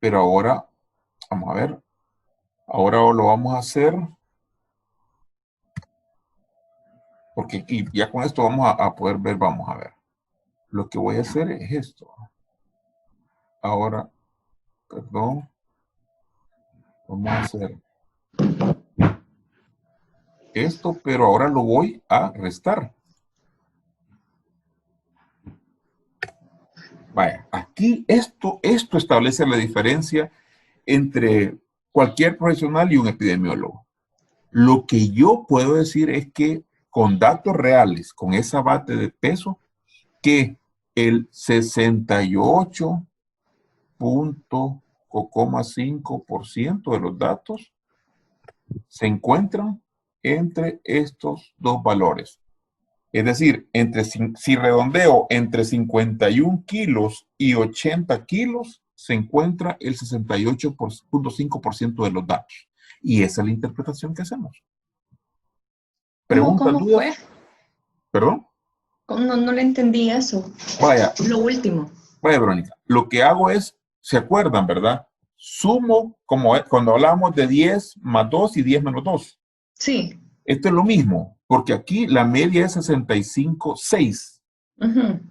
pero ahora, vamos a ver, ahora lo vamos a hacer, porque ya con esto vamos a poder ver, vamos a ver. Lo que voy a hacer es esto. Ahora Perdón. Vamos a hacer esto, pero ahora lo voy a restar. Vaya, aquí esto establece la diferencia entre cualquier profesional y un epidemiólogo. Lo que yo puedo decir es que con datos reales, con esa base de peso, que el 68,5% de los datos se encuentran entre estos dos valores. Es decir, si redondeo entre 51 kilos y 80 kilos, se encuentra el 68,5% de los datos. Y esa es la interpretación que hacemos. ¿Preguntas, ¿Cómo dudas? fue? ¿Perdón? No le entendí eso. Vaya. Lo último. Vaya, Verónica. Lo que hago es, ¿se acuerdan, verdad? Sumo, como cuando hablamos de 10 más 2 y 10 menos 2. Sí. Esto es lo mismo, porque aquí la media es 65,6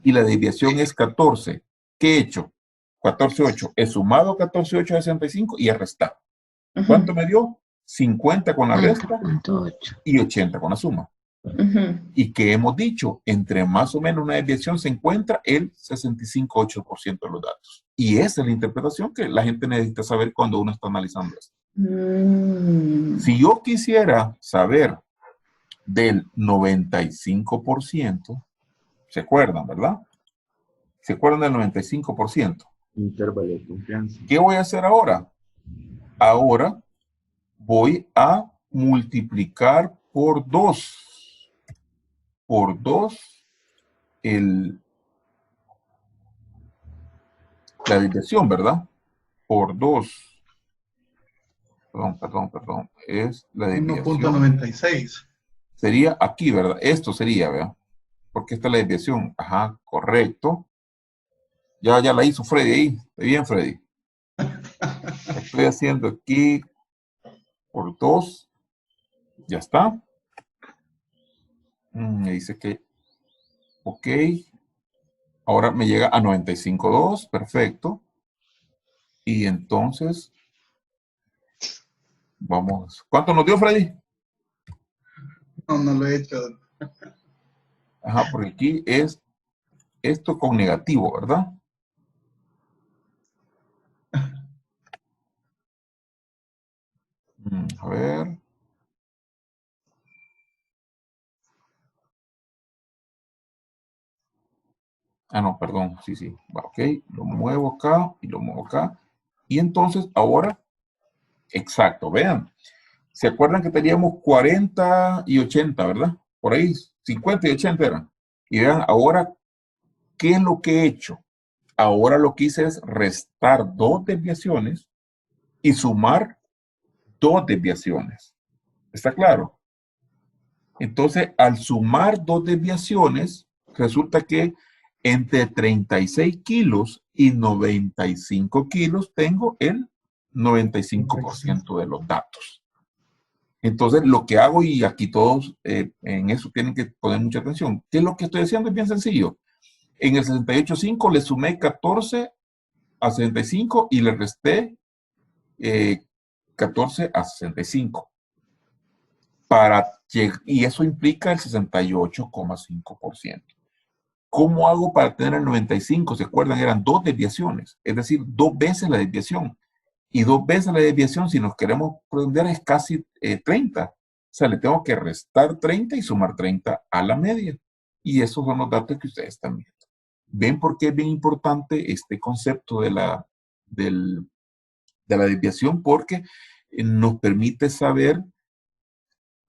y la desviación es 14. ¿Qué he hecho? 14,8. He sumado 14,8 a 65 y he restado. ¿Cuánto me dio? 50 con la resta y 80 con la suma. ¿Y qué hemos dicho? Entre más o menos una desviación se encuentra el 65,8% de los datos. Y esa es la interpretación que la gente necesita saber cuando uno está analizando esto. Si yo quisiera saber del 95%, ¿se acuerdan, verdad? ¿Se acuerdan del 95%? Intervalo de confianza. ¿Qué voy a hacer ahora? Ahora voy a multiplicar por 2. Por 2 la desviación, ¿verdad? Por 2. Perdón. Es la desviación. 1.96. Sería aquí, ¿verdad? Esto sería, ¿verdad? Porque esta es la desviación. Ajá, correcto. Ya la hizo Freddy ahí. Está bien, Freddy. Estoy haciendo aquí por 2. Ya está. Me dice que, ok. Ahora me llega a 95,2. Perfecto. Y entonces, vamos. ¿Cuánto nos dio, Freddy? No lo he hecho. Ajá, porque aquí es esto con negativo, ¿verdad? A ver. Ah, no, perdón. Sí. Va, ok. Lo muevo acá y lo muevo acá. Y entonces, ahora, exacto, vean. ¿Se acuerdan que teníamos 40 y 80, verdad? Por ahí, 50 y 80 eran. Y vean, ahora, ¿qué es lo que he hecho? Ahora lo que hice es restar 2 desviaciones y sumar 2 desviaciones. ¿Está claro? Entonces, al sumar 2 desviaciones, resulta que entre 36 kilos y 95 kilos tengo el 95% de los datos. Entonces, lo que hago, y aquí todos en eso tienen que poner mucha atención, ¿qué es lo que estoy haciendo? Es bien sencillo. En el 68,5 le sumé 14 a 65 y le resté 14 a 65. Y eso implica el 68,5%. ¿Cómo hago para tener el 95? ¿Se acuerdan? Eran 2 desviaciones, es decir, 2 veces la desviación. Y 2 veces la desviación, si nos queremos prender, es casi 30. O sea, le tengo que restar 30 y sumar 30 a la media. Y esos son los datos que ustedes están viendo. ¿Ven por qué es bien importante este concepto de la desviación? Porque nos permite saber,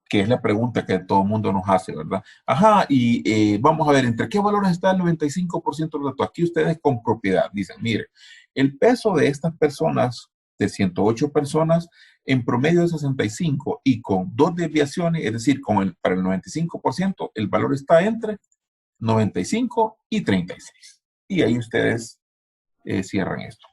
que es la pregunta que todo el mundo nos hace, ¿verdad? Ajá, y vamos a ver, ¿entre qué valores está el 95% de los datos? Aquí ustedes con propiedad dicen, mire, el peso de estas personas, de 108 personas, en promedio de 65 y con 2 desviaciones, es decir, para el 95%, el valor está entre 95 y 36. Y ahí ustedes cierran esto.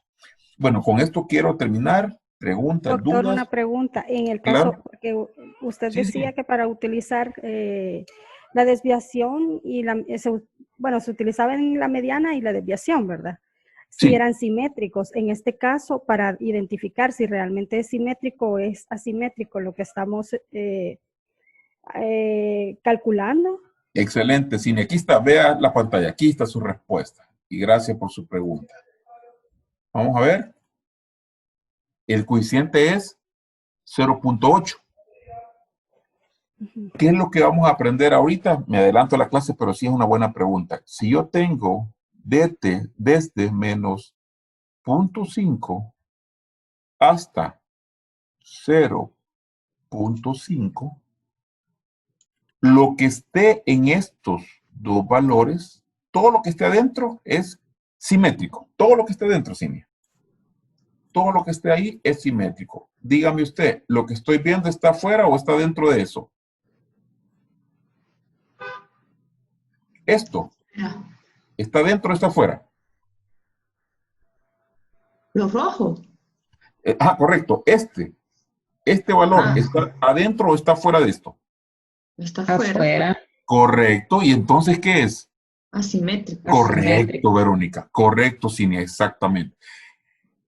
Bueno, con esto quiero terminar. Preguntas, Doctor, dudas. una pregunta. En el Claro. caso, porque usted Sí, decía sí. que para utilizar la desviación y se utilizaba en la mediana y la desviación, ¿verdad? si Sí. eran simétricos. En este caso, para identificar si realmente es simétrico o es asimétrico lo que estamos calculando. Excelente, Cine. Aquí está, vea la pantalla. Aquí está su respuesta. Y gracias por su pregunta. Vamos a ver. El coeficiente es 0.8. ¿Qué es lo que vamos a aprender ahorita? Me adelanto a la clase, pero sí es una buena pregunta. Si yo tengo desde menos 0.5 hasta 0.5, lo que esté en estos dos valores, todo lo que esté adentro es simétrico. Todo lo que esté adentro, Cinia. Todo lo que esté ahí es simétrico. Dígame usted, ¿lo que estoy viendo está afuera o está dentro de eso? Esto, ¿está dentro o está afuera? Lo rojo. Correcto. Este valor, ¿está adentro o está fuera de esto? Está afuera. Correcto. ¿Y entonces qué es? Asimétrico. Correcto, Verónica. Correcto, Cinia, exactamente.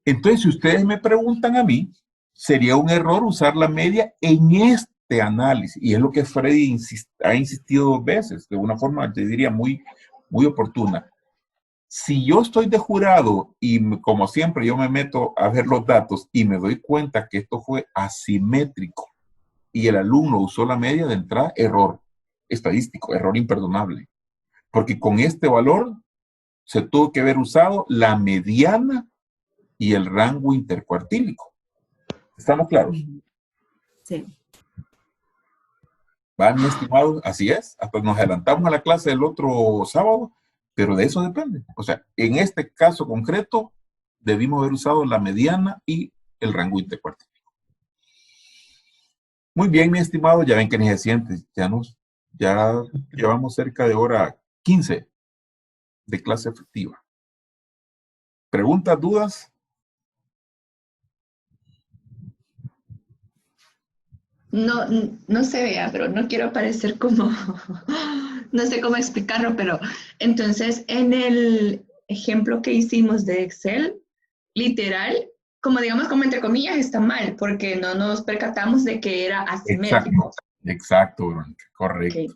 Entonces, si ustedes me preguntan a mí, sería un error usar la media en este análisis. Y es lo que Freddy ha insistido 2 veces, de una forma, te diría, muy, muy oportuna. Si yo estoy de jurado y como siempre yo me meto a ver los datos y me doy cuenta que esto fue asimétrico y el alumno usó la media de entrada, error estadístico, error imperdonable. Porque con este valor se tuvo que haber usado la mediana y el rango intercuartílico. ¿Estamos claros? Sí. Va, mi estimado, así es. Hasta nos adelantamos a la clase del otro sábado, pero de eso depende. O sea, en este caso concreto, debimos haber usado la mediana y el rango intercuartílico. Muy bien, mi estimado, ya ven que ni se siente. Ya llevamos cerca de hora 15 de clase efectiva. ¿Preguntas, dudas? No se vea, pero no quiero parecer como, no sé cómo explicarlo, pero entonces en el ejemplo que hicimos de Excel, literal, como digamos, como entre comillas, está mal, porque no nos percatamos de que era asimétrico. Exacto, Verónica, correcto. Okay.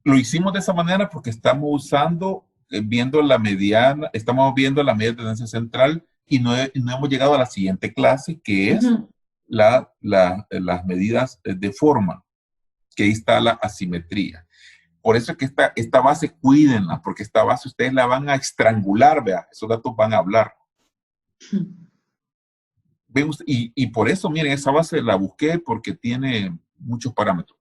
Lo hicimos de esa manera porque estamos usando, viendo la mediana, estamos viendo la media de tendencia central y no hemos llegado a la siguiente clase, que es las medidas de forma, que ahí está la asimetría. Por eso es que esta base, cuídenla, porque esta base ustedes la van a estrangular, vea, esos datos van a hablar. ¿Ven usted? Y por eso, miren, esa base la busqué porque tiene muchos parámetros.